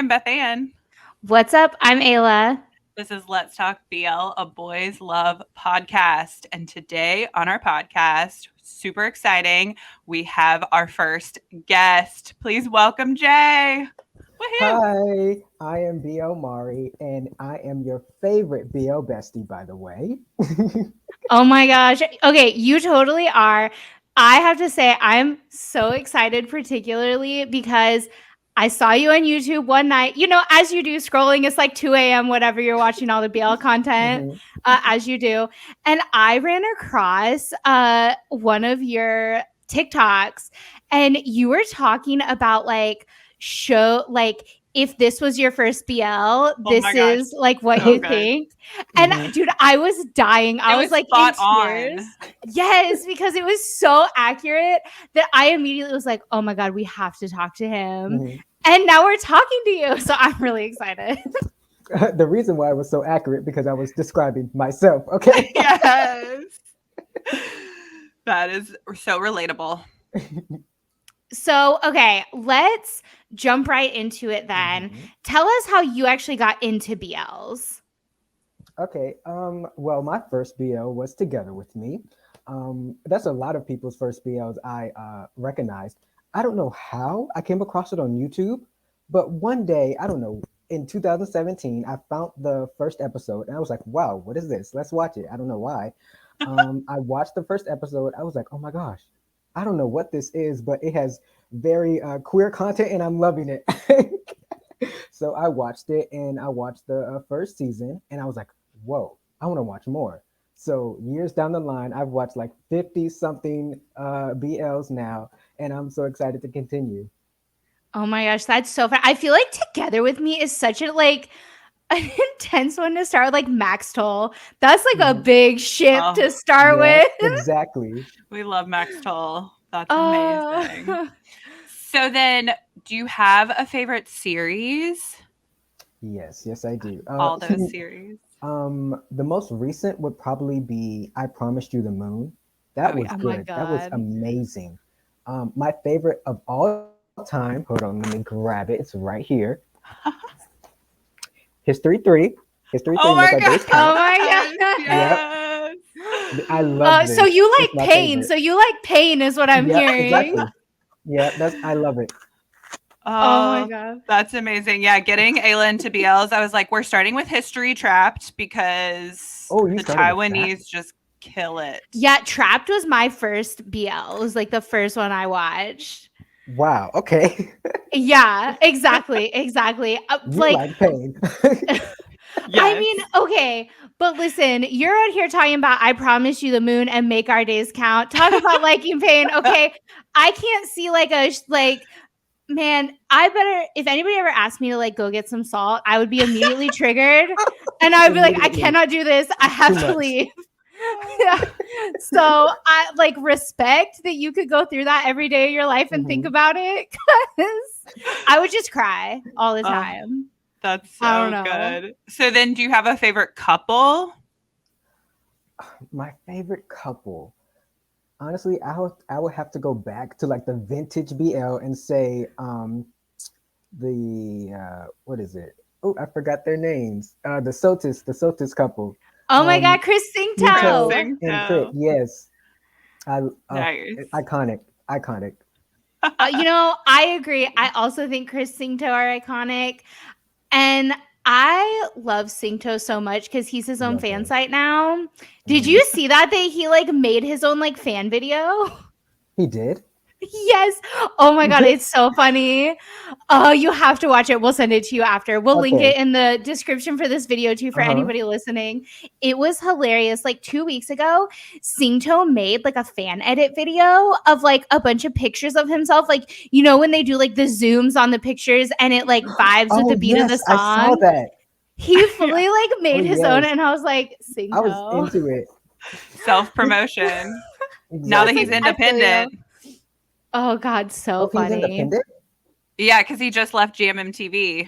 I'm Beth Ann. What's up? I'm Ayla. This is Let's Talk BL, a boys love podcast. And today on our podcast, super exciting, we have our first guest. Please welcome Jay. Woohoo! Hi, I am B.O. Mari, and I am your favorite B.O. bestie, by the way. Oh my gosh. Okay, you totally are. I have to say, I'm so excited, particularly because I saw you on YouTube one night. You know, as you do, scrolling, it's like 2 a.m., whatever, you're watching all the BL content, Mhm. as you do. And I ran across one of your TikToks, and you were talking about if this was your first BL, Oh this my gosh. is like what So you good. think. And Mhm. dude, I was dying. I It was was like spot in tears. on. Yes, because it was so accurate that I immediately was like, oh my God, we have to talk to him. Mhm. And now we're talking to you. So I'm really excited. The reason why it was so accurate because I was describing myself. Okay. Yes. That is so relatable. So, okay, let's jump right into it then. Mhm. Tell us how you actually got into BLs. Okay. Well, my first BL was Together with Me. That's a lot of people's first BLs I recognized. I don't know how I came across it on YouTube, but one day, I don't know, in 2017, I found the first episode and I was like, wow, what is this? Let's watch it. I don't know why. I watched the first episode. I was like, oh my gosh, I don't know what this is, but it has very queer content and I'm loving it. So I watched it and I watched the first season and I was like, whoa, I want to watch more. So years down the line, I've watched like 50 something BLs now, and I'm so excited to continue. Oh my gosh, that's so fun. I feel like Together with Me is such a an intense one to start with, like Max Toll. That's like a Mhm. big ship Oh, to start Yeah, with. exactly. we love Max Toll. That's amazing. Oh. So then, do you have a favorite series? Yes, I do. All those series. The most recent would probably be I Promised You the Moon. Oh That was Oh yeah. my good. That was God. amazing. My favorite of all time, hold on, let me grab it. It's right here. History 3. History 3, Oh Make my Our god. Days Oh Count. my God. Yep. Yes. I love So this. you like It's my pain. favorite. So you like pain is what I'm Yep, hearing. exactly. Yeah, I love it. Oh my Oh, God. that's amazing. Yeah, getting Ayla into BLs, I was like, we're starting with History Trapped because Oh, you the started with that? Taiwanese just kill it. Yeah, Trapped was my first BL. It was like the first one I watched. Wow. Okay. Yeah, exactly. You like pain. I Yes. mean, okay, but listen, you're out here talking about I Promise You the Moon and Make Our Days Count. Talk about liking pain. Okay, I can't see man, I better if anybody ever asked me to like go get some salt, I would be immediately triggered and I would be like, I Immediately. cannot do this. I Too have to much. leave. Yeah. So I like respect that you could go through that every day of your life and think Mhm. about it because I would just cry all the Oh, time. that's I don't so know. good. So then, do you have a favorite couple? My favorite couple. Honestly, I would have to go back to like the vintage BL and say the what is it? Oh, I forgot their names. The Sotis couple. Oh my God, Um Chris Chris Singto Singto. and Crit. Singto. Yes. I Nice. iconic. Iconic. I agree. I also think Chris Singto are iconic. And I love Singto so much because he's his own Love fan him. site now. Did Mhm. you see that he like made his own like fan video? He did. Yes. Oh my God, it's so funny. Oh, you have to watch it. We'll send it to you after. We'll link Okay. it in the description for this video too for Uh-huh. anybody listening. It was hilarious. Like 2 weeks ago, Singto made like a fan edit video of like a bunch of pictures of himself. Like, you know, when they do like the zooms on the pictures and it like vibes with Oh the beat of the yes, I saw song. that. He Yeah. fully like Oh made his own, yes. and I was like, I was Singto. into it. Self promotion. Now that Yes, like he's Exactly. I feel you. independent. Oh God, so Oh, he's funny. independent? Yeah, because he just left GMMTV.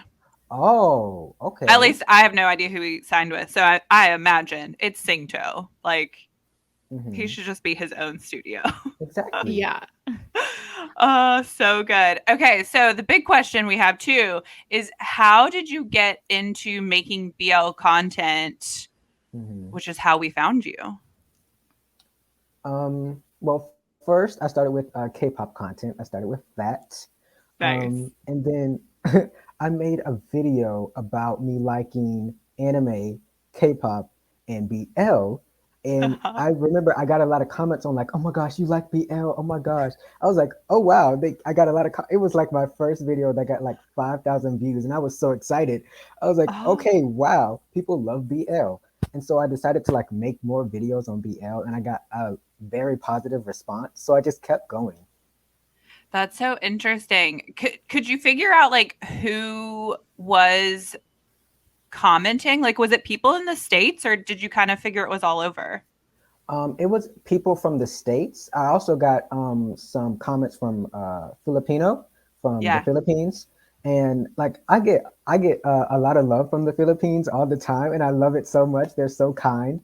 Oh, At okay. least I have no idea who he signed with. So I imagine it's Singto. Like, He Hmm. should just be his own studio. Exactly. Yeah. Oh, so good. Okay, so the big question we have too is how did you get into making BL content, Hmm. which is how we found you? Well, first I started with K-pop content. I started with that, Nice. and then I made a video about me liking anime, K-pop, and BL. And I remember I got a lot of comments on like, "Oh my gosh, you like BL? Oh my gosh!" I was like, "Oh wow!" I got a lot of. It was like my first video that got like 5,000 views, and I was so excited. I was like, Oh, "Okay, wow, people love BL." And so I decided to like make more videos on BL, and I got a very positive response. So I just kept going. that's so interesting. Could you figure out like who was commenting? Like was it people in the States or did you kind of figure it was all over? It was people from the States. I also got some comments from Filipino from the Yeah. Philippines, and like I get a lot of love from the Philippines all the time, and I love it so much. They're so kind.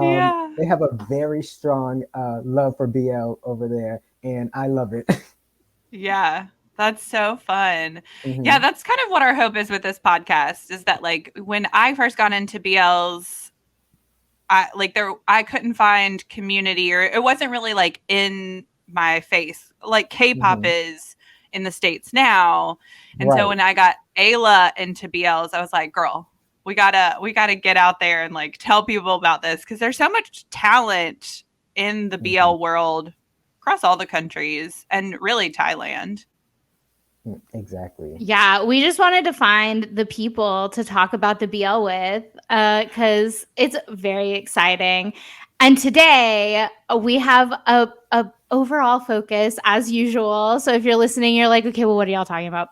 Yeah. They have a very strong love for BL over there, and I love it. Yeah. That's so fun. Yeah, Hmm. that's kind of what our hope is with this podcast is that like when I first got into BLs, I couldn't find community or it wasn't really like in my face like K-pop Hmm. is in the States now. And so Right. when I got Ayla into BLs, I was like, girl, we gotta get out there and like tell people about this because there's so much talent in the Hmm. BL world across all the countries and really Thailand. Exactly. Yeah, we just wanted to find the people to talk about the BL with because it's very exciting. And today we have a overall focus as usual. So if you're listening, you're like, okay, well, what are y'all talking about?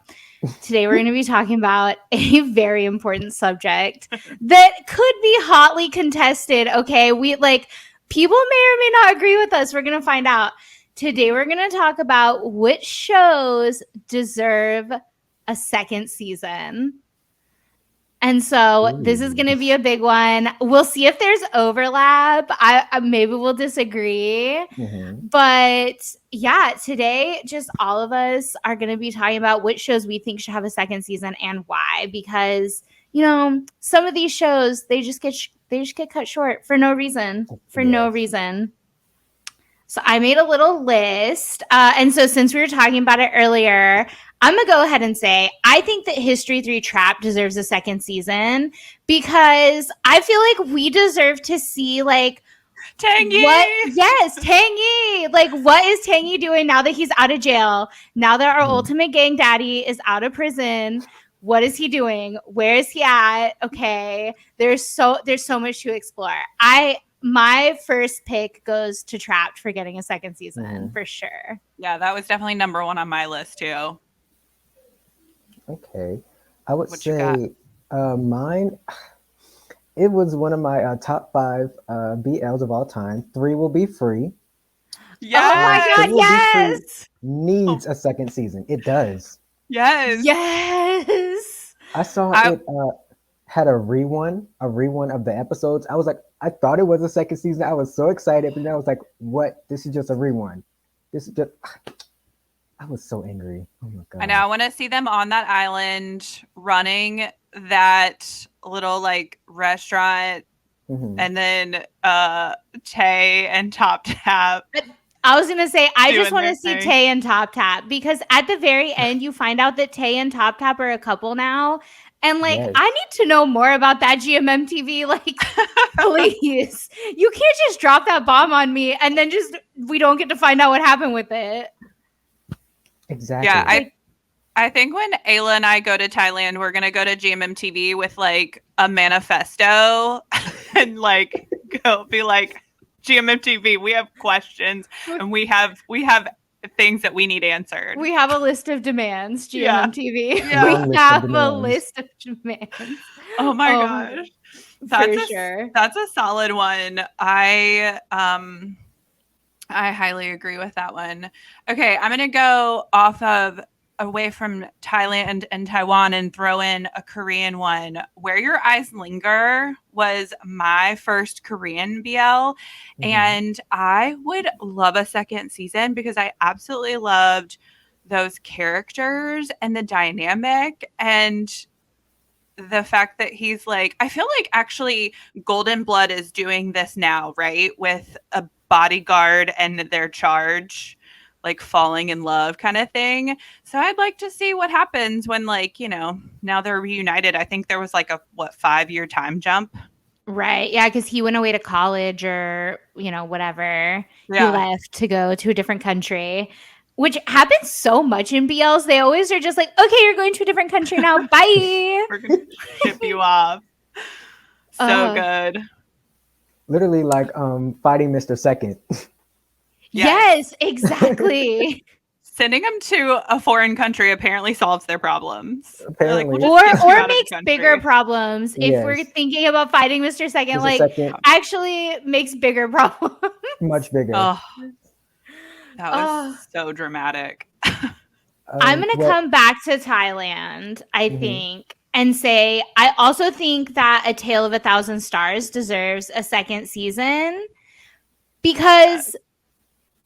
Today we're going to be talking about a very important subject that could be hotly contested. Okay, we like people may or may not agree with us. We're going to find out. Today we're going to talk about which shows deserve a second season. And so this is Ooh. going to be a big one. We'll see if there's overlap. I maybe we'll disagree. Hmm. But yeah, today just all of us are going to be talking about which shows we think should have a second season and why because some of these shows they just get cut short for no reason. For no Yes. reason. So I made a little list. And so since we were talking about it earlier, I'm going to go ahead and say I think that History 3 Trap deserves a second season because I feel like we deserve to see like what Tangy. yes, Tangy. Like what is Tangy doing now that he's out of jail? Now that our Mhm. ultimate gang daddy is out of prison, what is he doing? Where is he at? Okay. There's so much to explore. My first pick goes to Trapped for getting a second season Mhm. for sure. Yeah, that was definitely number one on my list too. Okay. I would What you got? say mine, it was one of my top five BLs of all time. Three will be free. Oh my Yes. Three god, will be free yes. Oh, needs a second season. It does. yes. Yes. I saw I it had a rerun of the episodes. I was like, I thought it was a second season. I was so excited, but then I was like, what? This is just a rerun. This is just. I was so angry. Oh my I know I gosh. want to see them on that island running that little like restaurant Hmm. and then Tay and Top Tap I was gonna say, I just doing want their to see thing. Tay and Top Tap because at the very end, you find out that Tay and Top Tap are a couple now, and like Yes. I need to know more about that GMMTV. Like, please, you can't just drop that bomb on me and then just we don't get to find out what happened with it. Yeah, Exactly. Like, I think when Ayla and I go to Thailand, we're gonna go to GMMTV with like a manifesto and like go be like GMMTV, we have questions and we have things that we need answered. we have a list of demands, Yeah. GMMTV. Yeah. We Long list of have a demands. list of demands. Oh my Um, gosh. for That's a sure. that's a solid one. I highly agree with that one. Okay, I'm gonna go off of away from Thailand and Taiwan and throw in a Korean one. Where Your Eyes Linger was my first Korean BL, and I would love a second season because I absolutely loved those characters and the dynamic and the fact that he's like, I feel like actually Golden Blood is doing this now, right? With a bodyguard and their charge, like falling in love kind of thing. So I'd like to see what happens when, like, now they're reunited. I think there was like a, 5-year time jump? Right. Yeah, because he went away to college or, whatever. He Yeah. left to go to a different country, which happens so much in BLs. They always are just like, okay, you're going to a different country now. Bye. We're going to ship you off. So good. Literally like fighting Mr. Second. Yes, exactly. Sending them to a foreign country apparently solves their problems. Apparently. Like, or makes bigger problems. If Yes. we're thinking about fighting Mr. Second, Mr. like Second. actually makes bigger problems. Much bigger. Oh, that was so dramatic. I'm going to come back to Thailand, I think, and say I also think that A Tale of a Thousand Stars deserves a second season because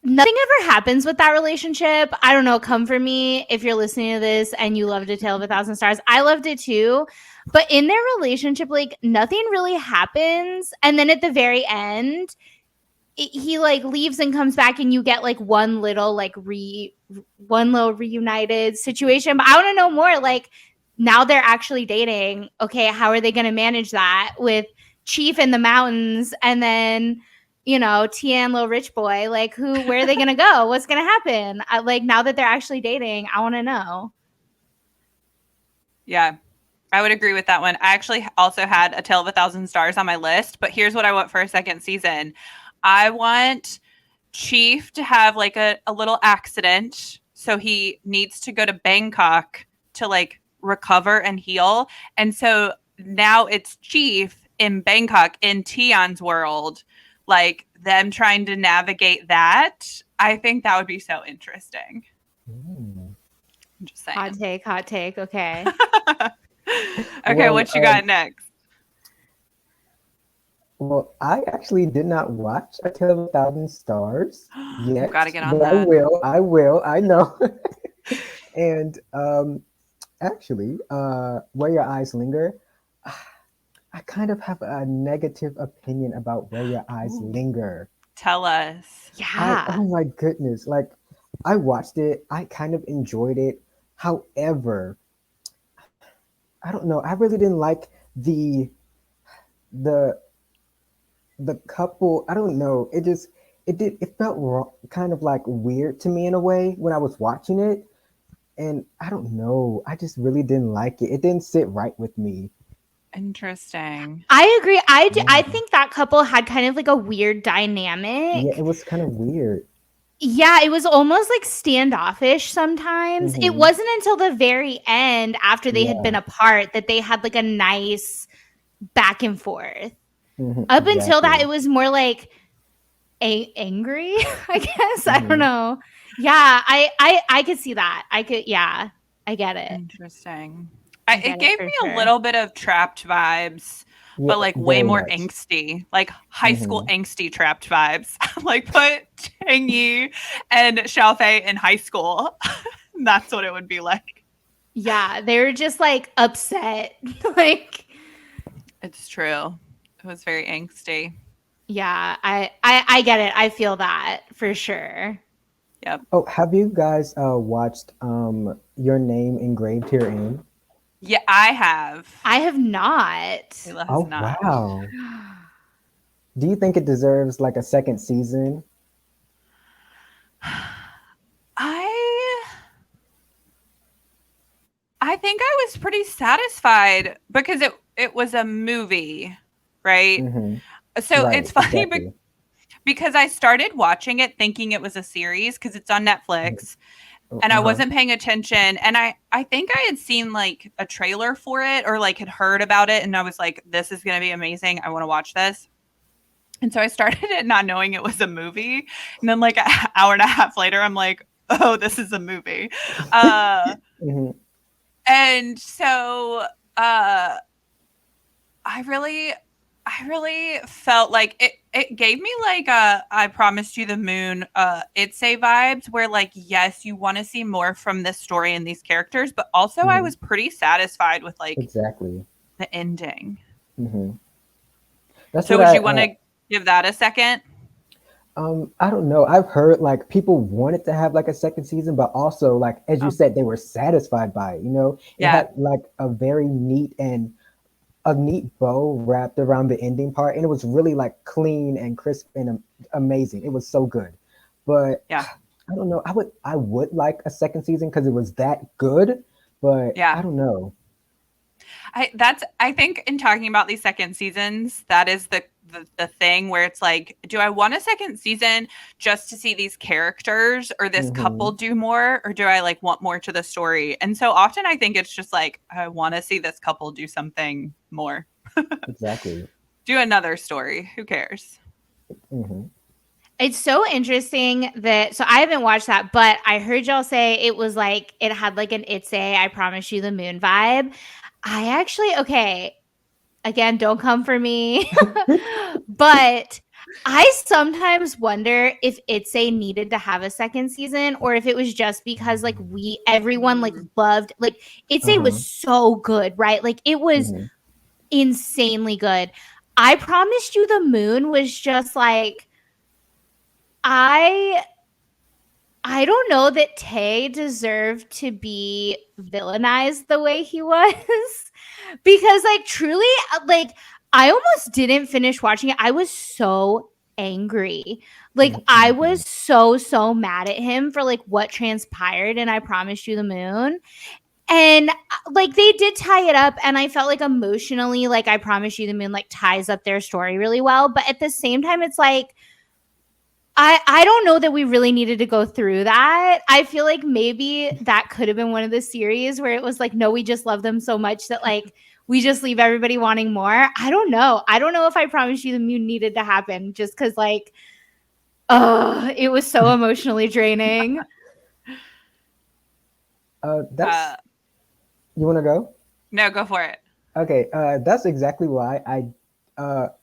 nothing ever happens with that relationship. I don't know. Come for me if you're listening to this and you loved A Tale of a Thousand Stars. I loved it too. But in their relationship, like nothing really happens. And then at the very end, he like leaves and comes back and you get like one little reunited situation. But I want to know more. Like now they're actually dating. Okay, how are they going to manage that with Chief in the mountains and then Tian, little rich boy, like where are they going to go? What's going to happen? Like now that they're actually dating, I want to know. Yeah, I would agree with that one. I actually also had A Tale of a Thousand Stars on my list, but here's what I want for a second season. I want Chief to have like a little accident. So he needs to go to Bangkok to like recover and heal. And so now it's Chief in Bangkok in Tian's world, like them trying to navigate that. I think that would be so interesting. I'm just saying. Hot take. Okay. Okay, well, what you got next? Well, I actually did not watch A Tale of a Thousand Stars yet. You gotta get on that. I will. I know. And actually, Where Your Eyes Linger, I kind of have a negative opinion about Where Your Eyes Linger. Tell us. Yeah. Oh my goodness. Like, I watched it. I kind of enjoyed it. However, I don't know. I really didn't like the couple. I don't know. It felt wrong, kind of like weird to me in a way when I was watching it. And I don't know. I just really didn't like it. It didn't sit right with me. Interesting. I agree. I think that couple had kind of like a weird dynamic. Yeah, it was kind of weird. Yeah, it was almost like standoffish sometimes. It wasn't until the very end, after they had been apart, that they had like a nice back and forth. Up until that, it was more like angry, I guess. I don't know. Yeah, I could see that. I get it. Interesting. It gave me a little bit of Trapped vibes, but like way more angsty, like high school angsty Trapped vibes. Like put Chang Yi and Xiaofei in high school. That's what it would be like. Yeah, they were just like upset. Like, it's true. It was very angsty. Yeah, I get it. I feel that for sure. Yep. Oh, have you guys watched Your Name Engraved Herein? Yeah, I have. I have not. Oh, not. Wow. Do you think it deserves like a second season? I think I was pretty satisfied because it was a movie, right? So right, it's funny because I started watching it thinking it was a series because it's on Netflix. And I wasn't paying attention. And I think I had seen like a trailer for it or like had heard about it. And I was like, this is going to be amazing. I want to watch this. And so I started it not knowing it was a movie. And then like an hour and a half later, I'm like, oh, this is a movie. Uh, Mhm. and so I really felt like it gave me like a I promised you the moon it's a vibes where like yes, you want to see more from this story and these characters, but also I Mhm. was pretty satisfied with like Exactly. the ending. Mhm. That's So what would you want to give that a second? I don't know. I've heard like people wanted to have like a second season, but also like as you Oh, said, they were satisfied by it. You know, it yeah. had like a neat bow wrapped around the ending part, and it was really like clean and crisp and amazing. It was so good. But Yeah. I don't know. I would like a second season because it was that good, but Yeah. I don't know. I think in talking about these second seasons, that is the thing where it's like, do I want a second season just to see these characters or this couple Hmm. do more, or do I like want more to the story? And so often I think it's just like I want to see this couple do something more. Exactly. Do another story. Who cares? Hmm. It's so interesting that so I haven't watched that, but I heard y'all say it was like it had like an It's a I Promise You the Moon vibe. I actually okay, again, don't come for me. But I sometimes wonder if It's a needed to have a second season or if it was just because like everyone like Mm, loved like It's a was Uh-huh. so good, right? Like it was Hmm. insanely good. I Promised You the Moon was just like I I don't know that Tay deserved to be villainized the way he was because like truly like I almost didn't finish watching it. I was so angry. Like I Hmm. was so mad at him for like what transpired and I Promised You the Moon. And like they did tie it up and I felt like emotionally like I Promised You the Moon like ties up their story really well, but at the same time it's like I don't know that we really needed to go through that. I feel like maybe that could have been one of the series where it was like, no, we just love them so much that like we just leave everybody wanting more. I don't know. I don't know if I Promise You the Moon needed to happen just because like, oh, it was so emotionally draining. Uh, That's you want to go? no, go for it. Okay, that's exactly why I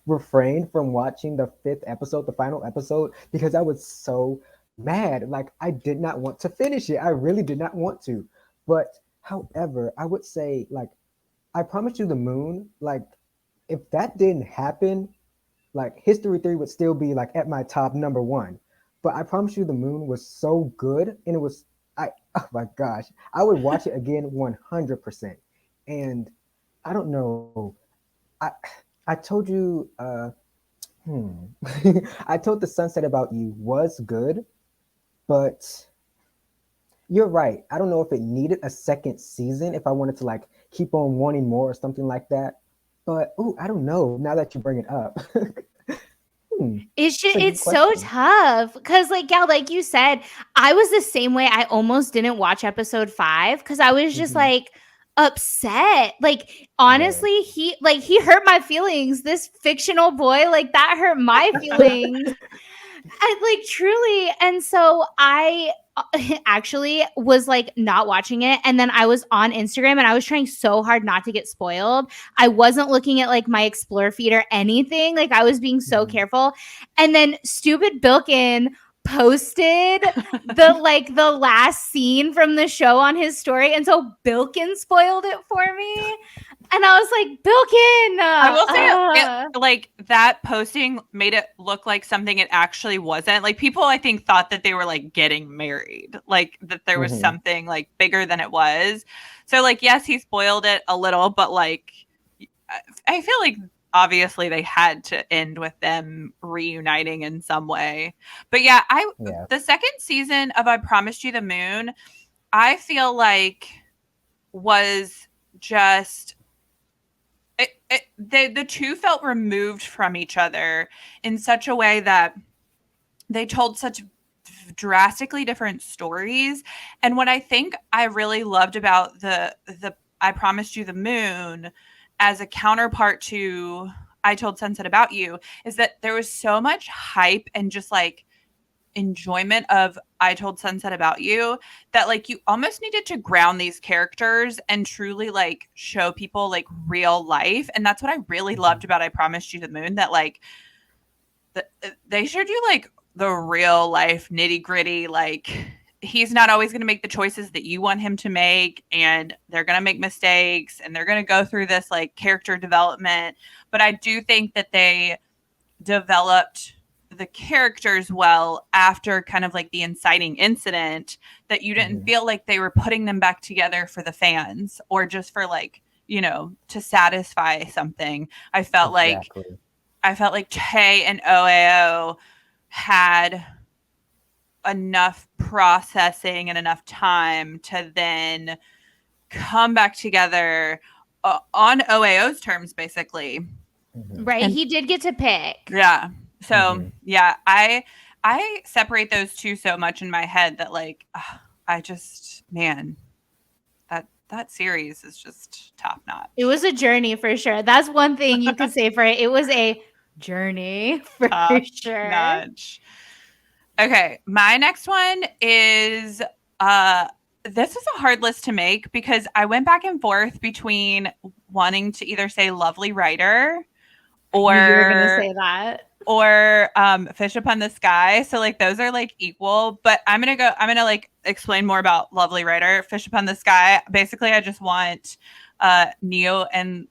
refrained from watching the fifth episode, the final episode, because I was so mad. Like I did not want to finish it. I really did not want to. But however, I would say like I promised you the moon. Like if that didn't happen, like History 3 would still be like at my top number one. But I promise you the moon was so good and it was I oh my gosh. I would watch it again 100%. And I don't know. I I told you hmm. I told the sunset about you was good, but you're right. I don't know if it needed a second season if I wanted to like keep on wanting more or something like that. But oh, I don't know now that you bring it up. It's That's just a good it's so question. tough because like yeah, like you said, I was the same way. I almost didn't watch episode 5 because I was just Hmm. like upset. Like Yeah. honestly, he hurt my feelings. This fictional boy, like that hurt my feelings. I like truly. And so I actually was like not watching it. And then I was on Instagram and I was trying so hard not to get spoiled. I wasn't looking at like my explore feed or anything. Like I was being so Mhm. careful. And then stupid Bilkin posted the last scene from the show on his story. And so Bilkin spoiled it for me. And I was like, Bilkin, I will say like that posting made it look like something it actually wasn't. Like people I think thought that they were like getting married, like that there was Mhm. something like bigger than it was. So like yes, he spoiled it a little, but like I feel like obviously they had to end with them reuniting in some way. But yeah, I Yeah. the second season of I Promised You the Moon, I feel like was just the two felt removed from each other in such a way that they told such drastically different stories. And what I think I really loved about the I Promised You the Moon as a counterpart to I Told Sunset About You is that there was so much hype and just like enjoyment of I Told Sunset About You that like you almost needed to ground these characters and truly like show people like real life. And that's what I really loved about I Promised You the Moon, that like they showed you like the real life nitty gritty, like he's not always going to make the choices that you want him to make, and they're going to make mistakes, and they're going to go through this like character development. But I do think that they developed the characters well after kind of like the inciting incident, that you didn't feel like they were putting them back together for the fans or just for like, you know, to satisfy something. I felt like Tay and OAO had enough processing and enough time to then come back together on OAO's terms, basically. Right. And he did get to pick. Yeah. So, yeah, I separate those two so much in my head that like, I just, man, that series is just top notch. It was a journey for sure. That's one thing you could say for it. It was a journey for top sure. Notch. Okay, my next one is this is a hard list to make because I went back and forth between wanting to either say Lovely Writer or you were gonna say that, or Fish Upon the Sky. So like those are like equal, but I'm gonna like explain more about Lovely Writer. Fish Upon the Sky, basically I just want Neo and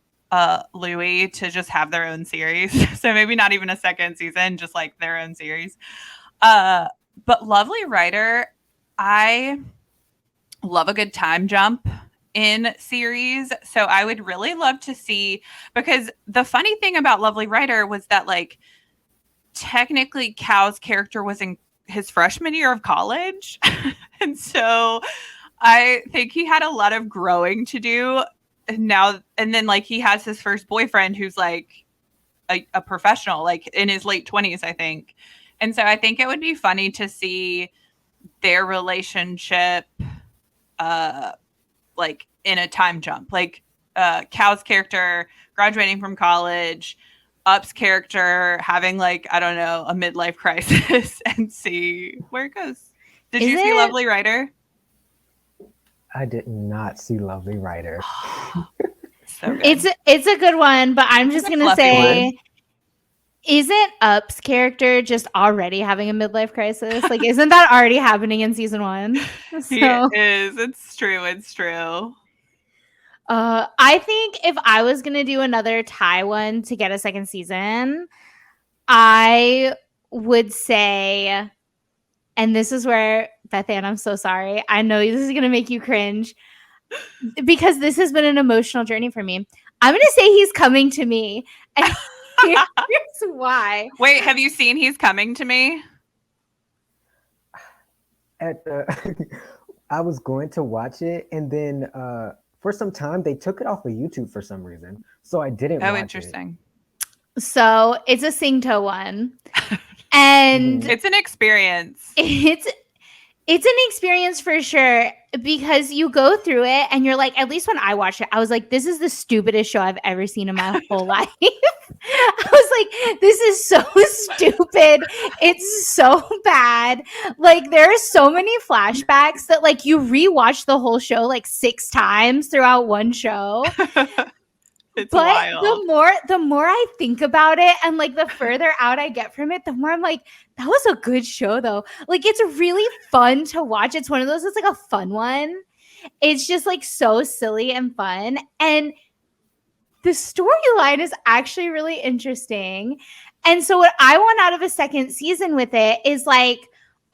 Louis to just have their own series. So maybe not even a second season, just like their own series. But Lovely Writer, I love a good time jump in series. So I would really love to see, because the funny thing about Lovely Writer was that like technically Cal's character was in his freshman year of college. And so I think he had a lot of growing to do now. And then like he has his first boyfriend who's like a professional, like in his late 20s, I think. And so I think it would be funny to see their relationship like in a time jump, like Cal's character graduating from college, Up's character having like, I don't know, a midlife crisis, and see where it goes. Did you see Lovely Writer? I did not see Lovely Writer. So good. It's a good one, but I'm just gonna say, isn't Up's character just already having a midlife crisis? Like, isn't that already happening in season 1? So, he is. It's true. It's true. I think if I was going to do another tie one to get a second season, I would say, and this is where, Beth Ann, I'm so sorry. I know this is going to make you cringe because this has been an emotional journey for me. I'm going to say He's Coming to Me. And here's why. Wait, have you seen He's Coming to Me? I was going to watch it, and then for some time they took it off of YouTube for some reason, so I didn't watch interesting. So it's a Singto one. And it's an experience. It's an experience for sure, because you go through it and you're like, at least when I watched it, I was like, this is the stupidest show I've ever seen in my whole life. I was like, this is so stupid. It's so bad. Like, there are so many flashbacks that like you rewatch the whole show like 6 times throughout one show. It's but wild. The more I think about it, and like the further out I get from it, the more I'm like, that was a good show though. Like, it's really fun to watch. It's one of those, it's like a fun one. It's just like so silly and fun. And the storyline is actually really interesting. And so what I want out of a second season with it is like,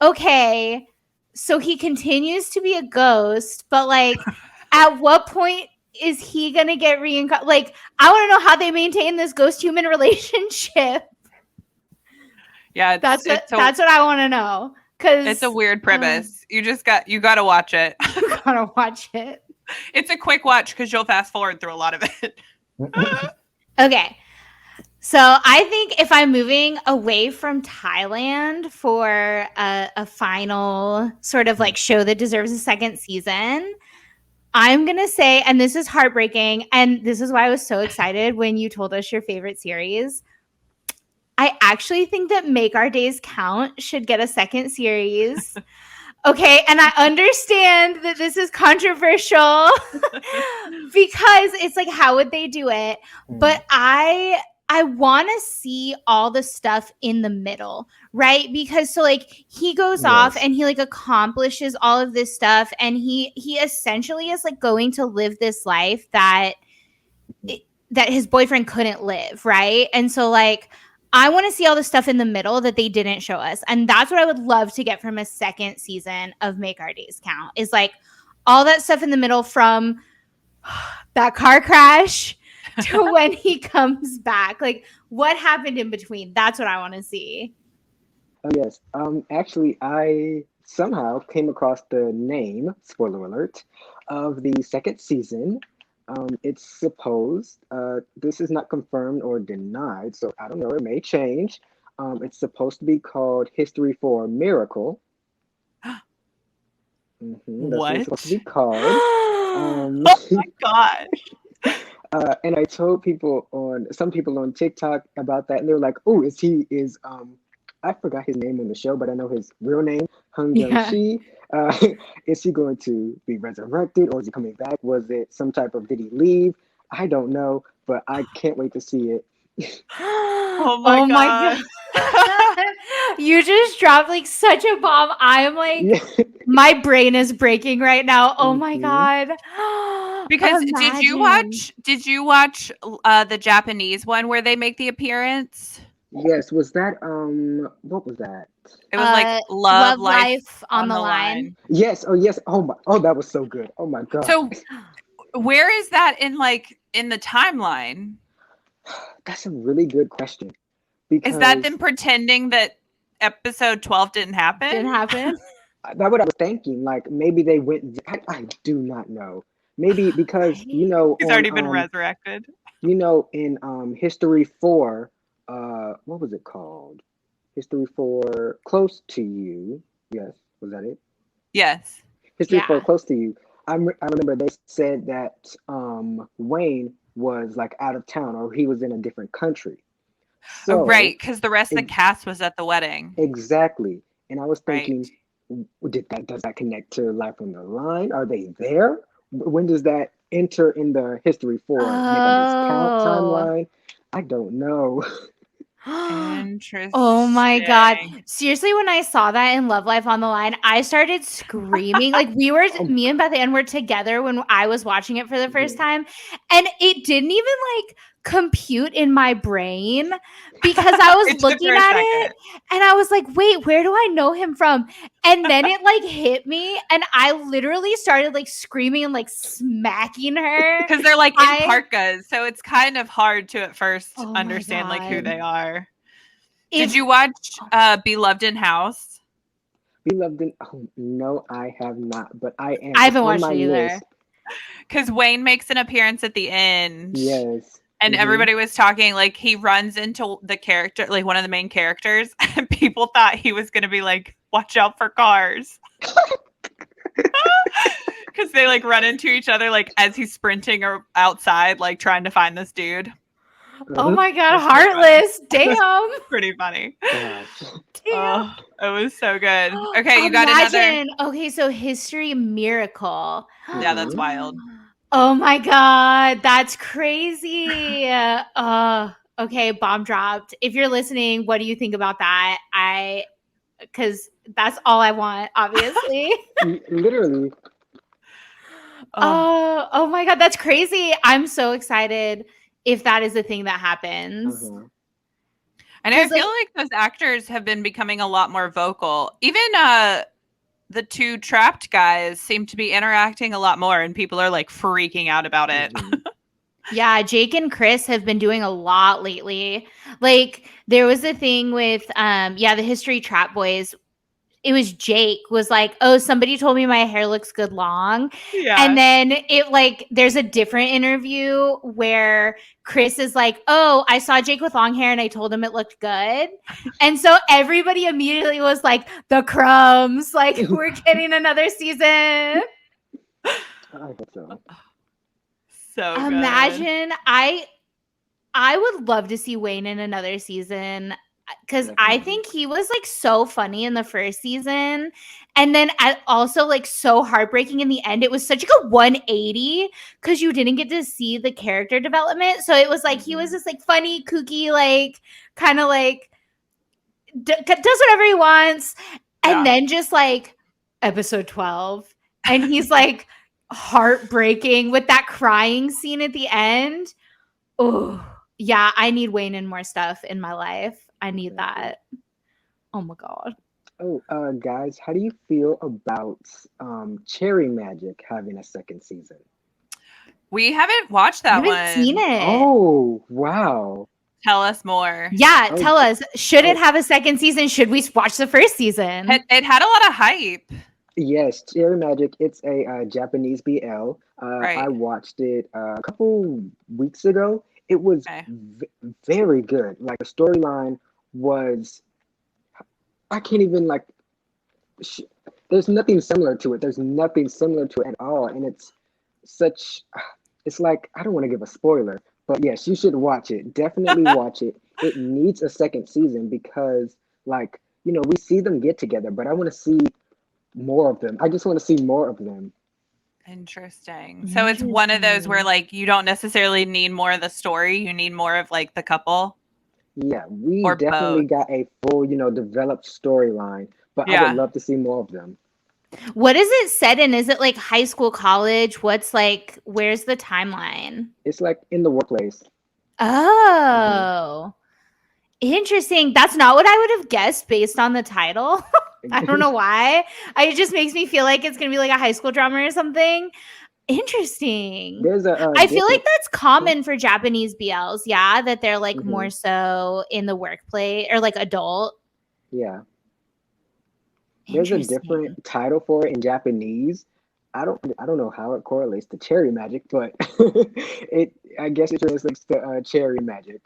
okay, so he continues to be a ghost, but like at what point is he gonna get reincarnated? Like, I want to know how they maintain this ghost-human relationship. Yeah, that's what I want to know, because it's a weird premise. You gotta watch it. You gotta watch it. It's a quick watch because you'll fast forward through a lot of it. Okay, so I think if I'm moving away from Thailand for a final sort of like show that deserves a second season, I'm going to say, and this is heartbreaking, and this is why I was so excited when you told us your favorite series, I actually think that Make Our Days Count should get a second series. Okay, and I understand that this is controversial because it's like, how would they do it? But I want to see all the stuff in the middle, right? Because so like he goes off Yes. and he like accomplishes all of this stuff, and he essentially is like going to live this life that that his boyfriend couldn't live, right? And so like I want to see all the stuff in the middle that they didn't show us. And that's what I would love to get from a second season of Make Our Days Count, is like all that stuff in the middle, from that car crash to when he comes back. Like what happened in between? That's what I want to see. Oh, yes. Actually, I somehow came across the name, spoiler alert, of the second season. It's supposed, this is not confirmed or denied, so I don't know, it may change. It's supposed to be called History for Miracle. That's what it's supposed to be What? called. Oh my gosh. And I told some people on TikTok about that, and they were like, "Oh, I forgot his name on the show, but I know his real name, Hung Young Yeah. Shi. Uh, is he going to be resurrected, or is he coming back? Was it some type of, did he leave? I don't know, but I can't wait to see it." Oh my Oh my gosh. god. You just dropped like such a bomb. I'm like, Yeah. my brain is breaking right now. Oh my Mhm. god. Because Imagine. did you watch the Japanese one where they make the appearance? Yes, was that what was that? It was like love Love life life on on the the line. line. Yes, oh yes, that was so good. Oh my God. So where is that in the timeline? That's a really good question Is that because them pretending that episode 12 didn't happen? Didn't happen. that's what I was thinking. Like maybe they went. I do not know. Maybe because Right? He's already been resurrected. in History 4, what was it called? History 4 Close to You. Yes, was that it? Yes. History 4 Yeah. Close to You. I remember they said that Wayne was like out of town, or he was in a different country. Oh, So right, because the rest of the ex- cast was at the wedding. exactly. And I was Right. thinking, does that connect to Life on the Line? Are they there? When does that enter in the History for Make Our Days Count Oh. timeline? I don't know. Oh my god. Interesting. Seriously, when I saw that in Love Life on the Line, I started screaming. Like Oh, me and Beth Ann were together when I was watching it for the first yeah. time, and it didn't even like compute in my brain because I was It took looking her a at it second and I was like, "Wait, where do I know him from?" And then it like hit me, and I literally started like screaming and like smacking her. because they're like in I parkas, so it's kind of hard to at first Oh my understand like who god. they are. Did If you watch Beloved in House? Beloved in, oh, no, I have not, but I am. I It's haven't on watched my it either. list. Because Wayne makes an appearance at the end. Yes. And everybody was talking like he runs into the character, like one of the main characters, and people thought he was going to be like, watch out for cars. Because they like run into each other like as he's sprinting or outside, like trying to find this dude. Oh Uh-huh. my god, It's pretty funny. heartless. Damn. Pretty funny. Gosh. Damn. Oh, it was so good. Okay, you got another. Imagine. Okay, so History Miracle. Yeah, that's Mhm. wild. Oh my god, that's crazy. Okay, bomb dropped. If you're listening, what do you think about that? Because that's all I want, obviously. Literally. Oh my god, that's crazy. I'm so excited if that is a thing that happens. Uh-huh. And I 'Cause, feel like- like those actors have been becoming a lot more vocal. Even the two trapped guys seem to be interacting a lot more, and people are like freaking out about it. Mhm. Yeah, Jake and Chris have been doing a lot lately. Like there was a thing with the History Trap Boys. It was Jake was like, "Oh, somebody told me my hair looks good long." And Yeah. then it like there's a different interview where Chris is like, "Oh, I saw Jake with long hair and I told him it looked good." And so everybody immediately was like, "The crumbs, like we're getting another season." I hope so. So good. Imagine I would love to see Wayne in another season. because I Definitely. think he was like so funny in the first season, and then also like so heartbreaking in the end. It was such like a 180 because you didn't get to see the character development. So it was like he was Mhm. this like funny, kooky, like kind of like does whatever he wants, and Yeah. then just like episode 12, and he's like heartbreaking with that crying scene at the end. Oh, yeah, I need Wayne and more stuff in my life. I need Mhm. that. Oh my god. Oh, guys, how do you feel about Cherry Magic having a second season? We haven't watched I that haven't seen one. it. Oh, wow. Tell us more. Yeah, Oh, tell us. Should it oh, have a second season? Should we watch the first season? It had a lot of hype. yes, Cherry Magic. It's a Japanese BL. I Right. watched it a couple weeks ago. It was Okay. very good. Like the storyline was, I can't even like. Sh- there's nothing similar to it. There's nothing similar to it at all, and it's such. It's like I don't want to give a spoiler, but yes, you should watch it. Definitely watch it. It needs a second season because, like, we see them get together, but I want to see more of them. I just want to see more of them. Interesting. So it's one of those where Interesting. like you don't necessarily need more of the story, you need more of like the couple Yeah, we or both. definitely got a full, developed storyline, but I would Yeah. love to see more of them. What is it set in? Is it like high school, college? What's like, where's the timeline? It's like in the workplace. Hmm. Oh, interesting. That's not what I would have guessed based on the title. I don't know why. It just makes me feel like it's going to be like a high school drama or something. Interesting. There's a I feel like different. that's common for Japanese BLs. Yeah, that they're like Hmm. more so in the workplace or like adult. Yeah, there's a Interesting. different title for it in Japanese. I don't know how it correlates to cherry magic, but I guess it translates to cherry magic.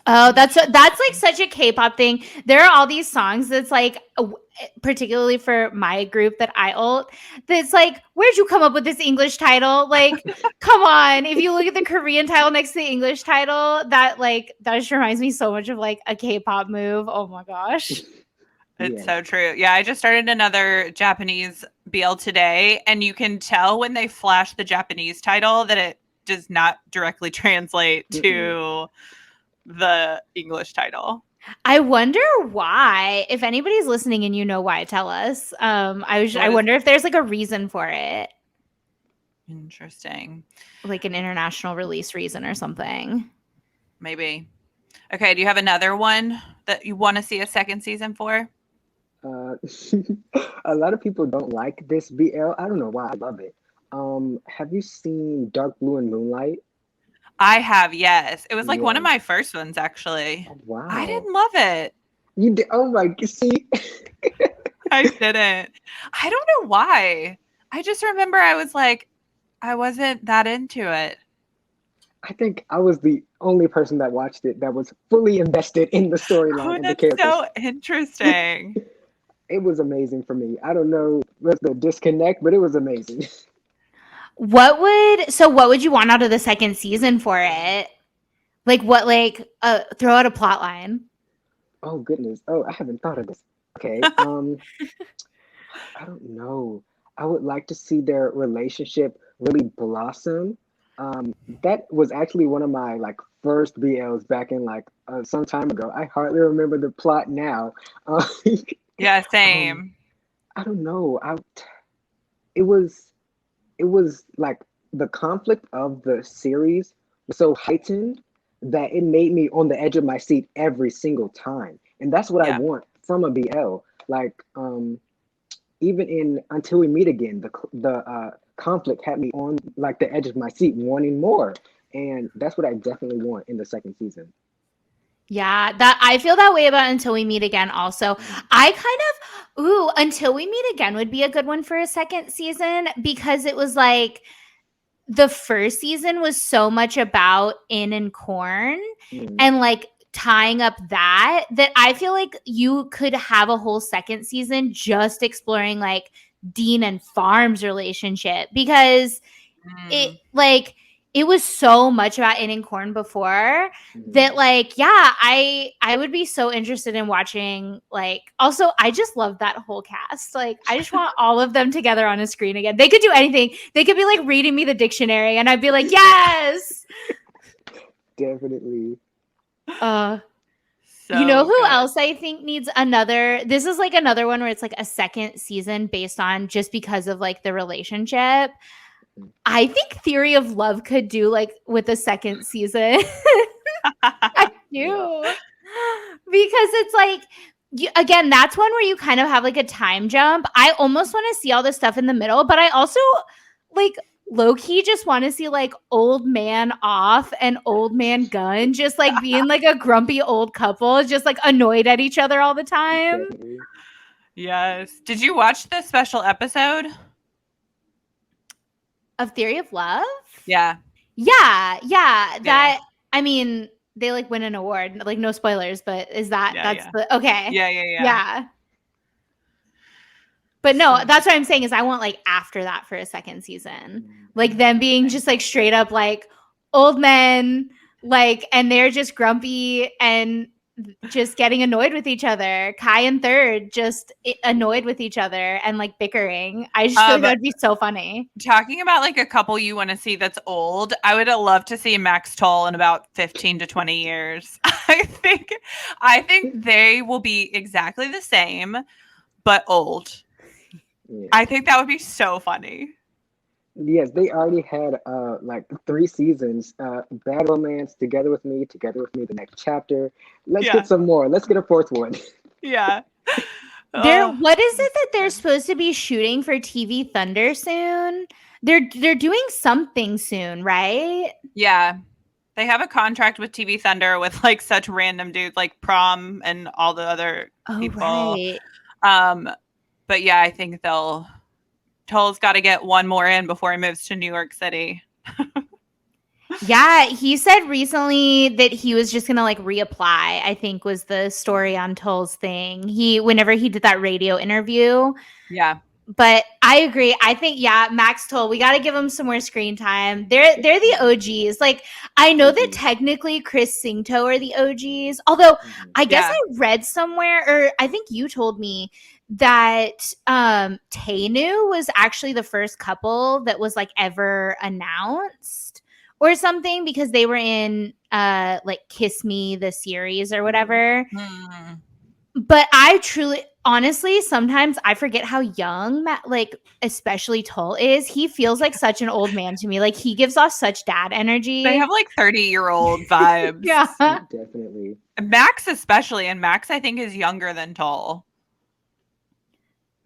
Oh, that's like such a K-pop thing. There are all these songs that's like, particularly for my group that I ult, that's like, where'd you come up with this English title? Like, come on. If you look at the Korean title next to the English title, that just reminds me so much of like a K-pop move. Oh my gosh. It's Yes. so true. Yeah, I just started another Japanese BL today, and you can tell when they flash the Japanese title that it does not directly translate Mm-mm. to the English title. I wonder why. If anybody's listening and you know why, tell us. I What is wonder if there's like a reason for it, interesting? like an international release reason or something. Maybe. Okay, do you have another one that you want to see a second season for? Uh, a lot of people don't like this BL. I don't know why. I love it. Have you seen Dark Blue and Moonlight? I have, yes. It was like one of Yes. my first ones, actually. Oh, I wow. didn't love it. You did. Oh my. See. I didn't. I don't know why. I just remember I was like, I wasn't that into it. I think I was the only person that watched it that was fully invested in the Oh, storyline and the that's characters. so interesting. It was amazing for me. I don't know what's the disconnect, but it was amazing. What would you want out of the second season for it? Like what throw out a plot line. Oh goodness. Oh, I haven't thought of this. Okay. I don't know. I would like to see their relationship really blossom. That was actually one of my like first BLs back in like some time ago. I hardly remember the plot now. Uh, Yeah, um, same. I don't know. It was it was like the conflict of the series was so heightened that it made me on the edge of my seat every single time. And that's what I Yeah. want from a BL. Like even in Until We Meet Again, the conflict had me on like the edge of my seat, wanting more, and that's what I definitely want in the second season. Yeah, that I feel that way about Until We Meet Again also. Mhm. I kind of Until We Meet Again would be a good one for a second season because it was like the first season was so much about In and Corn Mhm. and like tying up that I feel like you could have a whole second season just exploring like Dean and Farm's relationship because it Mm. like it was so much about eating corn before that, like, yeah, I would be so interested in watching. Like, also, I just love that whole cast. Like, I just want all of them together on a screen again. They could do anything. They could be like reading me the dictionary, and I'd be like, yes. Definitely. You know who good. else I think needs another? This is like another one where it's like a second season based on just because of like the relationship. I think Theory of Love could do like with a second season. I do. Because it's like, again, that's one where you kind of have like a time jump. I almost want to see all this stuff in the middle, but I also like low-key just want to see like old man off and old man gun just like being like a grumpy old couple, just like annoyed at each other all the time. Definitely. Yes. Did you watch the special episode Of Theory of Love? Yeah. That, I mean, they like win an award. Like, no spoilers, but is that the okay? Yeah. But no, that's what I'm saying is I want like after that for a second season, like them being just like straight up like old men, like, and they're just grumpy and just getting annoyed with each other. Kai and Third just annoyed with each other and like bickering. I just feel like that would be so funny. Talking about like a couple you want to see that's old, I would love to see Max Toll in about 15 to 20 years. I think they will be exactly the same, but old. Yeah. I think that would be so funny. Yes, they already had like 3 seasons. Bad Romance, Together with Me, the next chapter. Let's get some more. Let's get a 4th one. Yeah. What is it that they're supposed to be shooting for TV Thunder soon? They're doing something soon, right? Yeah. They have a contract with TV Thunder with like such random dudes like Prom and all the other people. Right. But yeah, I think Toll's got to get one more in before he moves to New York City. Yeah, he said recently that he was just gonna like reapply, I think was the story on Toll's thing. Whenever he did that radio interview. Yeah. But I agree. I think, Max Toll, we got to give him some more screen time. They're the OGs. Like, I know that technically Chris Singto are the OGs. Although, I guess I read somewhere, or I think you told me that Tainu was actually the first couple that was like ever announced or something, because they were in like Kiss Me, the series or whatever. But honestly, sometimes I forget how young, like, especially Toll is. He feels like such an old man to me. Like, he gives off such dad energy. They have like 30-year-old vibes. Yeah. Definitely. Max especially. And Max, I think, is younger than Toll.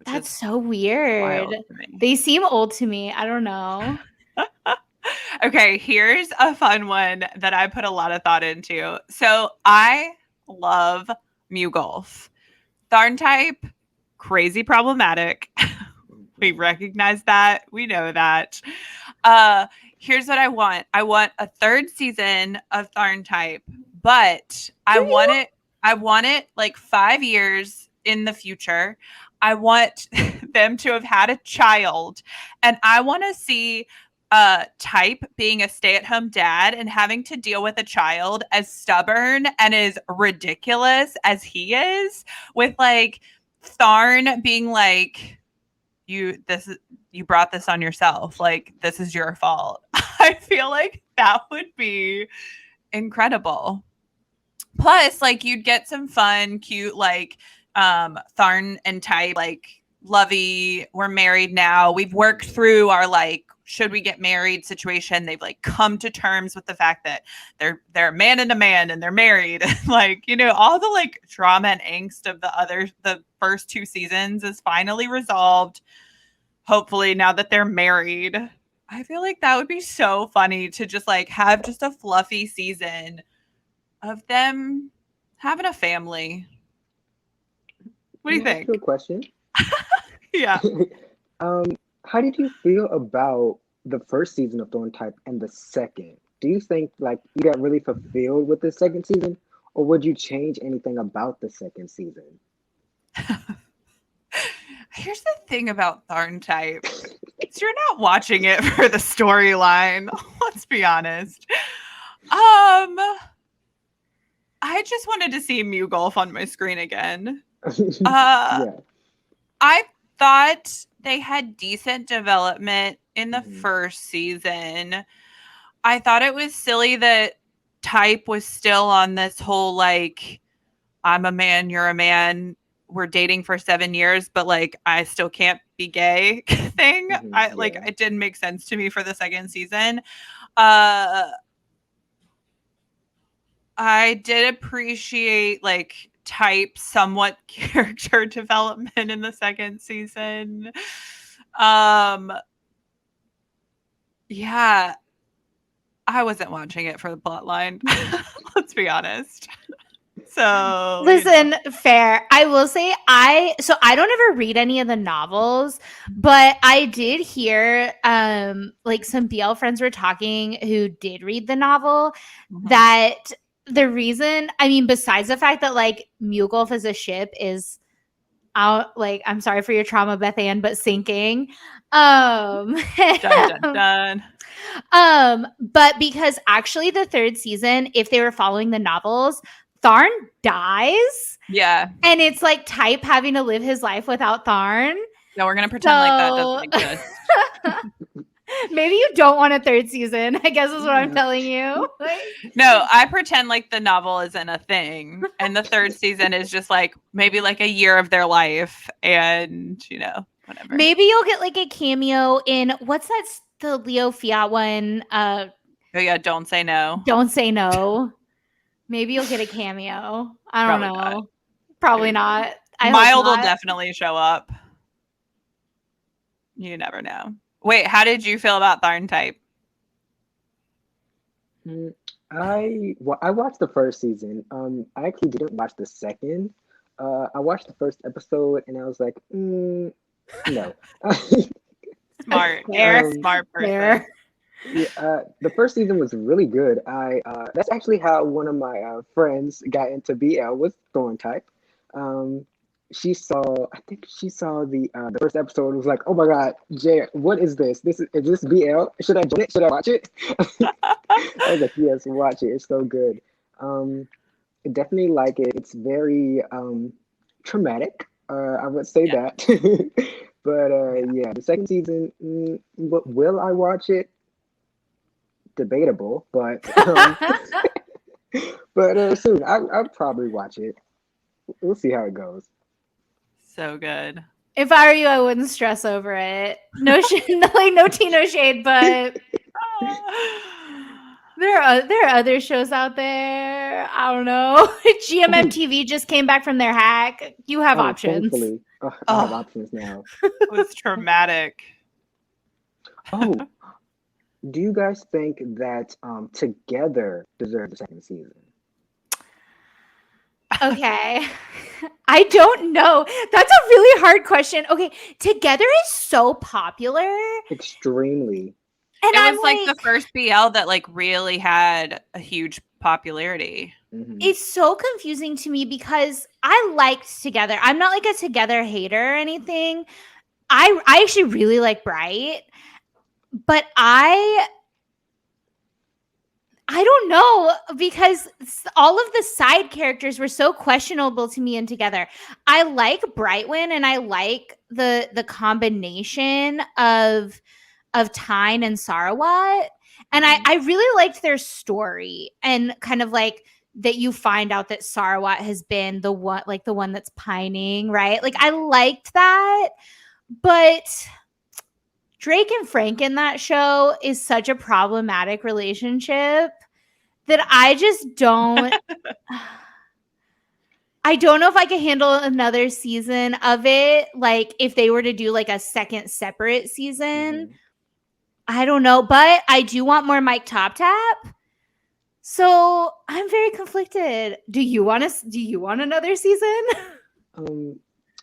That's so weird. They seem old to me. I don't know. Okay, here's a fun one that I put a lot of thought into. So I love Mew Golf. Tharn type, crazy problematic. We recognize that. We know that. Here's what I want. I want a 3rd season of Tharn type, but I want it like 5 years in the future. I want them to have had a child, and I want to see type being a stay-at-home dad and having to deal with a child as stubborn and as ridiculous as he is, with like Tharn being like, you brought this on yourself, like this is your fault. I feel like that would be incredible. Plus, like, you'd get some fun, cute, like Tharn and type, like, lovey, we're married now, we've worked through our like should we get married situation. They've like come to terms with the fact that they're a man and a man and they're married. Like, you know, all the like drama and angst of the first 2 seasons is finally resolved. Hopefully, now that they're married. I feel like that would be so funny to just like have just a fluffy season of them having a family. What do you think? Good question. Yeah. How did you feel about the first season of Thorn Type and the second? Do you think like you got really fulfilled with the second season, or would you change anything about the second season? Here's the thing about Tharn type. You're not watching it for the storyline. Let's be honest. I just wanted to see Mew Golf on my screen again. Yeah. I thought they had decent development in the Mhm. first season. I thought it was silly that Type was still on this whole like, I'm a man, you're a man, we're dating for 7 years, but like I still can't be gay thing. Yeah. It didn't make sense to me for the second season. I did appreciate like Type somewhat character development in the second season. Yeah, I wasn't watching it for the plot line. Let's be honest. So Listen, fair. I will say I don't ever read any of the novels, but I did hear like some BL friends were talking who did read the novel that the reason, I mean, besides the fact that like Mugolf as a ship is out, like, I'm sorry for your trauma, Beth Ann, but sinking. dun dun dun. But because actually the third season, if they were following the novels, Tharn dies. Yeah. And it's like Type having to live his life without Tharn. No, we're gonna pretend like that doesn't exist. Maybe you don't want a third season, I guess is what I'm telling you. No, I pretend like the novel isn't a thing. And the third season is just like maybe like a year of their life and, you know, whatever. Maybe you'll get like a cameo in what's that, the Leo Fiat one? Oh yeah, Don't Say No. Don't Say No. Maybe you'll get a cameo. I don't Probably know. not. Probably not. Mild will definitely show up. You never know. Wait, how did you feel about Tharn Type? I watched the first season. I actually didn't watch the second. I watched the first episode and I was like, no. Smart. Fair. Smart person. Fair. Yeah, the first season was really good. That's actually how one of my friends got into BL, was Thorn Type. I think she saw the first episode and was like, "Oh my God, Jay, what is this? Is this BL? Should I join it? Should I watch it?" I was like, "Yes, watch it. It's so good." I definitely like it. It's very traumatic. I would say that. But yeah, the second season, will I watch it? Debatable, but soon I'll probably watch it. We'll see how it goes. So good. If I were you, I wouldn't stress over it. No shade, no tea, no shade, but there are other shows out there. I don't know. GMMTV just came back from their hack. You have options. Thankfully, I have options now. It was traumatic. Oh, do you guys think that Together deserves a second season? Okay. I don't know. That's a really hard question. Okay, Together is so popular. Extremely. And it was like the first BL that like really had a huge popularity. It's so confusing to me because I liked Together. I'm not like a Together hater or anything. I actually really like Bright, but I don't know, because all of the side characters were so questionable to me in Together. I like Brightwin and I like the combination of Tyne and Sarawat. And I really liked their story, and kind of like that you find out that Sarawat has been the one that's pining, right? Like I liked that, but Drake and Frank in that show is such a problematic relationship that I just don't I don't know if I could handle another season of it. Like if they were to do like a second separate season, I don't know, but I do want more Mike Top Tap. So I'm very conflicted. Do you want another season?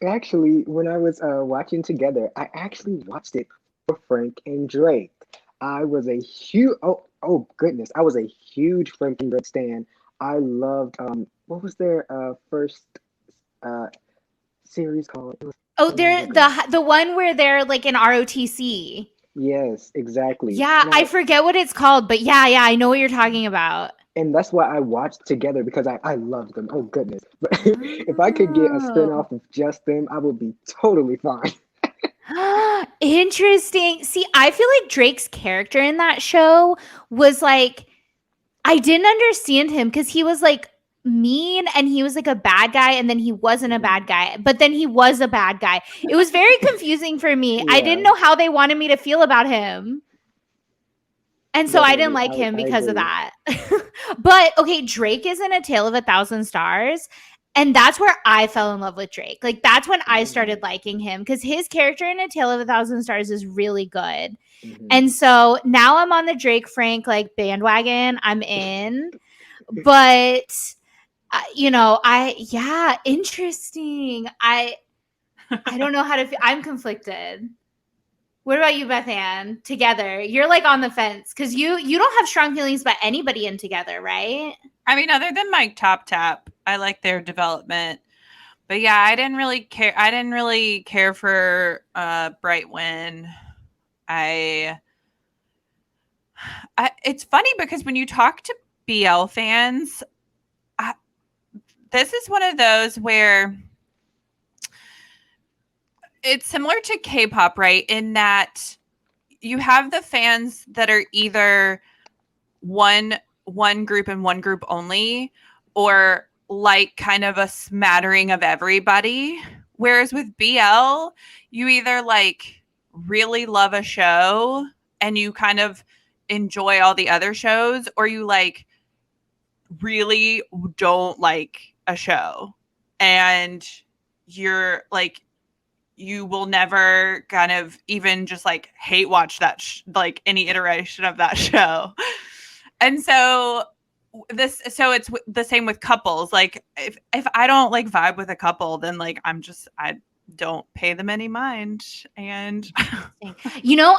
Actually, when I was watching Together, I actually watched it for Frank and Drake. I was a huge oh goodness, I was a huge Frank and Drake stan. I loved what was their first series called? Oh, they're the one where they're like in ROTC. Yes, exactly. Yeah, I Now, forget what it's called, but yeah, I know what you're talking about. and that's why I watched together because I love them. Oh goodness. But if I could get a Oh. spin-off of just them, I would be totally fine. Interesting. See, I feel like Drake's character in that show was like, I didn't understand him because he was like mean and he was like a bad guy and then he wasn't a bad Mhm. guy, but then he was a bad guy. It was very confusing for me. I didn't Yeah, know how they wanted me to feel about him. And so I didn't definitely. like him I because of agree. that. But okay, Drake is in A Tale of a Thousand Stars. And that's where I fell in love with Drake. Like that's when I started Mm, liking him because his character in A Tale of a Thousand Stars is really good. mhm. And so now I'm on the Drake Frank like bandwagon. I'm in. But interesting. I don't know how to feel. I'm conflicted. What about you, Beth Ann? Together, you're like on the fence because you don't have strong feelings about anybody in Together, right? I mean, other than Mike Top Tap, I like their development. But yeah, I didn't really care. I didn't really care for Brightwin. I, it's funny because when you talk to BL fans, I, this is one of those where it's similar to K-pop, right? In that you have the fans that are either one group and one group only, or like kind of a smattering of everybody. Whereas with BL, you either like really love a show and you kind of enjoy all the other shows, or you like really don't like a show and you're like you will never kind of even just like hate watch that like any iteration of that show. And so it's the same with couples. Like if I don't like vibe with a couple, then like I don't pay them any mind. And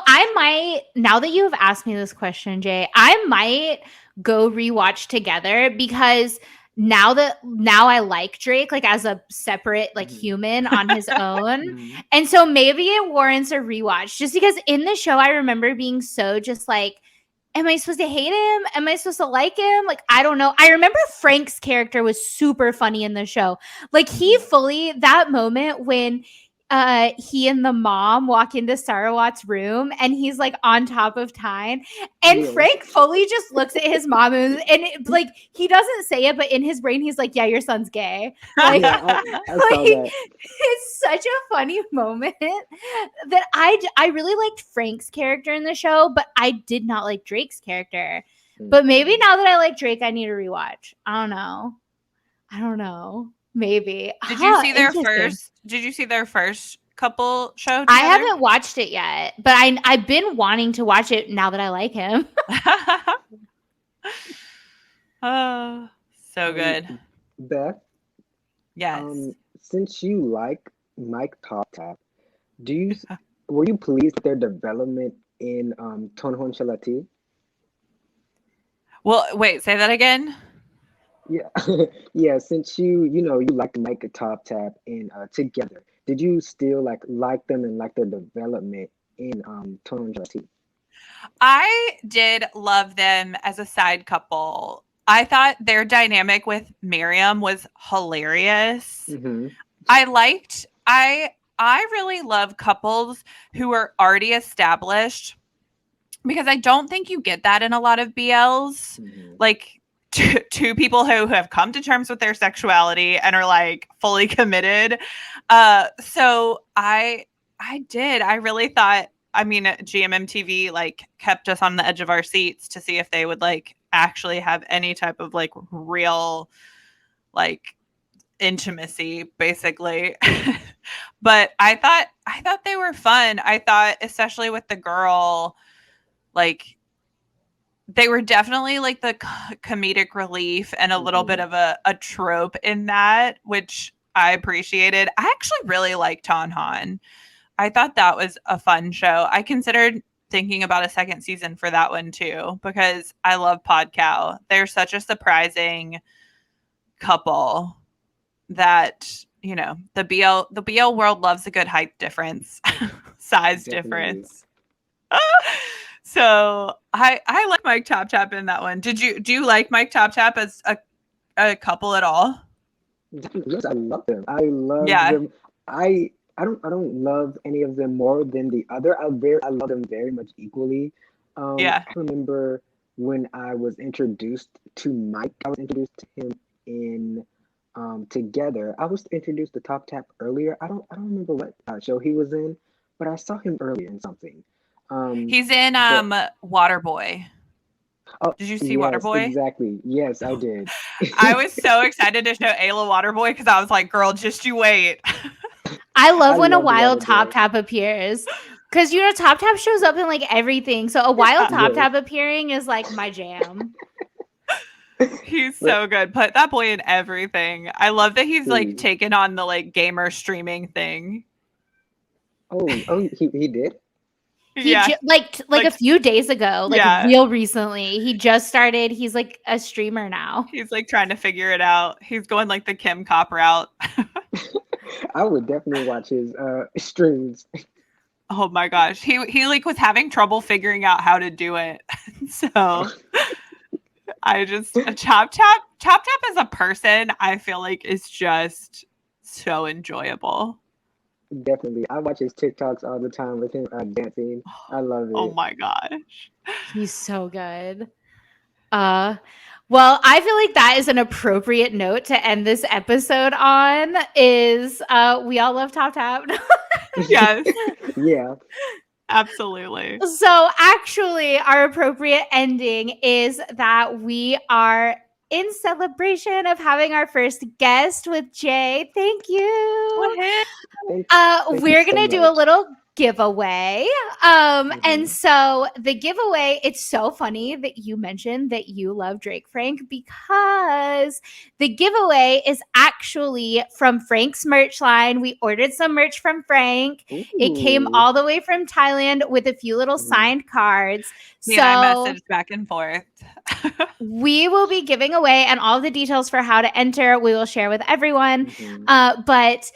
I might, now that you have asked me this question, Jay, I might go rewatch Together because now I like Drake like as a separate like Mhm. human on his own. Mhm. And so maybe it warrants a rewatch just because in the show I remember being so just like, am I supposed to hate him? Am I supposed to like him? Like, I don't know. I remember Frank's character was super funny in the show. Like, he Mhm. fully, that moment when he and the mom walk into Sarawat's room and he's like on top of Tyne. And Yeah. Frank fully just looks at his mom like, he doesn't say it, but in his brain, he's like, yeah, your son's gay. Like, Yeah, I saw like that. it's such a funny moment that I really liked Frank's character in the show, but I did not like Drake's character. But maybe Mhm. now that I like Drake, I need to rewatch. I don't know. Maybe. Interesting. did you see their first couple show I together? haven't watched it yet, but I've been wanting to watch it now that I like him. Oh, so Um, good. Beth, Yes. since you like Mike Top Tap, do you were you pleased with their development in Tonhon Shalati? Well, wait, say that again. Yeah, yeah. Since you liked Mike Top Tap in Together, did you still like them and like their development in Tonhon Shalati? I did love them as a side couple. I thought their dynamic with Miriam was hilarious. Mm-hmm. I really love couples who are already established because I don't think you get that in a lot of BLs. Mm-hmm. Like two people who have come to terms with their sexuality and are like fully committed. So I really thought, I mean, GMMTV like kept us on the edge of our seats to see if they would like actually have any type of like real like intimacy basically. But I thought they were fun. I thought especially with the girl, like they were definitely like the comedic relief and a little bit Mm-hmm. of a trope in that, which I appreciated. I actually really liked Tonhan. I thought that was a fun show. I considered thinking about a second season for that one too because I love Podcow. They're such a surprising couple that the BL world loves a good height difference, size Definitely. difference. So I like Mike Tap Tap in that one. Do you like Mike Tap Tap as a couple at all? Yes, I love them. I love Yeah. them. I don't love any of them more than the other. I love them very much equally. Yeah. I remember when I was introduced to Mike. I was introduced to him in Together. I was introduced to Top Tap earlier. I don't remember what show he was in, but I saw him earlier in something. Um, He's in but Waterboy. oh Did you see yes, Waterboy? exactly. Yes, I did. I was so excited to show Ayla Waterboy because I was like, girl, just you wait. I love I when a love the wild water Top boy. Tap appears. Because, Top Tap shows up in like everything. So a wild Yeah, Top Yes, Tap appearing is like my jam. he's but so good. Put that boy in everything. I love that he's like please. taken on the like gamer streaming thing. Oh, he did? He Yeah. like a Like, few days ago, like yeah. real recently. He just started. He's like a streamer now. He's like trying to figure it out. He's going like the Kim Cop route. I would definitely watch his streams. Oh my gosh. He like was having trouble figuring out how to do it. So I just Chop Chop as a person, I feel like is just so enjoyable. Definitely. I watch his TikToks all the time with him dancing. I love Oh it. my gosh. He's so good. Uh well, I feel like that is an appropriate note to end this episode on is we all love Top Tap. Yes, Yeah. absolutely. So, actually, our appropriate ending is that we are in celebration of having our first guest with Jay. Thank you. Woohoo. Thank thank you We're so gonna do a much. little giveaway. And Hmm. so the giveaway, it's so funny that you mentioned that you love Drake Frank because the giveaway is actually from Frank's merch line. We ordered some merch from Frank. It came Ooh. all the way from Thailand with a few little Hmm. signed cards. He and I So messaged back and forth. we will be giving away, and all the details for how to enter we will share with everyone. Hmm. But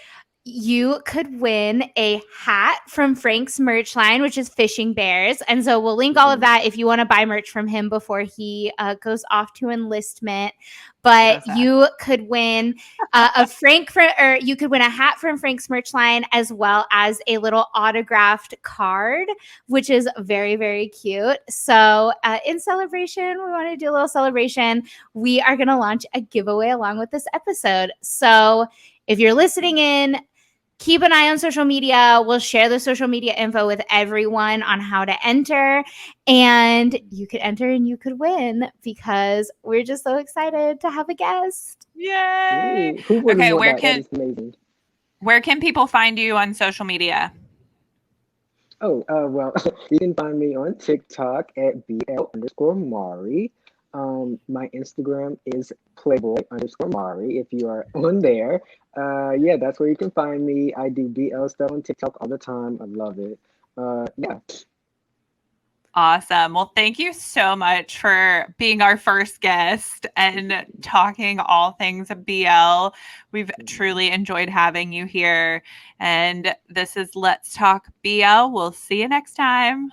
you could win a hat from Frank's merch line, which is Fishing Bears. And so we'll link all of Hmm. that if you want to buy merch from him before he goes off to enlistment. But So sad. you could win or you could win a hat from Frank's merch line as well as a little autographed card, which is very, very cute. So in celebration, we want to do a little celebration. We are going to launch a giveaway along with this episode. So if you're listening in, keep an eye on social media. We'll share the social media info with everyone on how to enter. And you could enter and you could win because we're just so excited to have a guest. Yay. Ooh. Who wouldn't Okay, want that? That is amazing. where can people find you on social media? Oh, well, you can find me on TikTok at BL_Mari. My Instagram is Playboy_Mari if you are on there. Yeah, that's where you can find me. I do BL stuff on TikTok all the time. I love it. Yeah. Awesome. Well, thank you so much for being our first guest and talking all things BL. We've truly enjoyed having you here. And this is Let's Talk BL. We'll see you next time.